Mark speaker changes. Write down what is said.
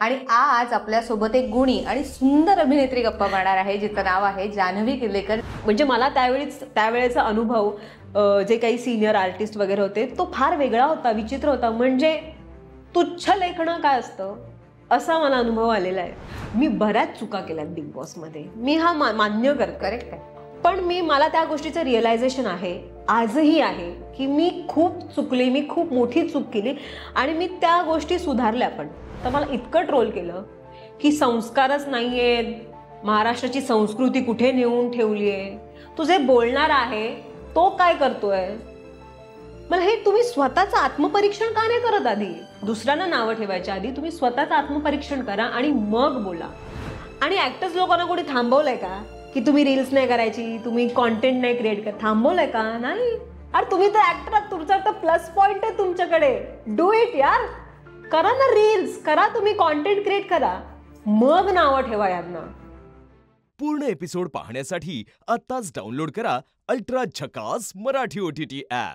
Speaker 1: आणि आज आपल्यासोबत एक गुणी आणि सुंदर अभिनेत्री गप्पा मारणार आहे, जिचं नाव आहे जान्हवी किर्लेकर.
Speaker 2: म्हणजे मला त्यावेळेचा अनुभव जे काही सिनियर आर्टिस्ट वगैरे होते तो फार वेगळा होता, विचित्र होता. म्हणजे तुच्छ लेखणं काय असतं असा मला अनुभव आलेला आहे. मी बऱ्याच चुका केल्यात बिग बॉसमध्ये, मी हा मान्य करते.
Speaker 1: करेक्ट आहे.
Speaker 2: पण मला त्या गोष्टीचं रिअलायझेशन आहे, आजही आहे, की मी खूप चुकले, मी खूप मोठी चूक केली आणि मी त्या गोष्टी सुधारल्या. पण तर मला इतकं ट्रोल केलं की संस्कारच नाही आहेत, महाराष्ट्राची संस्कृती कुठे नेऊन ठेवली आहे, तुझे बोलणार आहे तो काय करतोय. मला हे तुम्ही स्वतःचं आत्मपरीक्षण का नाही करत? आधी दुसऱ्यांना नावं ठेवायच्या आधी तुम्ही स्वतःचं आत्मपरीक्षण करा आणि मग बोला. आणि ऍक्टर्स लोकांना कोणी थांबवलंय का की तुम्ही रील्स नाही करायची, तुम्ही कॉन्टेंट नाही क्रिएट कर? थांबवलंय का? नाही. अरे तुम्ही तर ऍक्टर आहात, तुमचा तर प्लस पॉइंट आहे तुमच्याकडे. डू इट यार, करा ना रील्स, करा, तुम्ही कॉन्टेंट क्रिएट करा, मग नावं ठेवा यांना.
Speaker 3: पूर्ण एपिसोड पाहण्यासाठी आत्ताच डाउनलोड करा अल्ट्रा झकास मराठी OTT ॲप.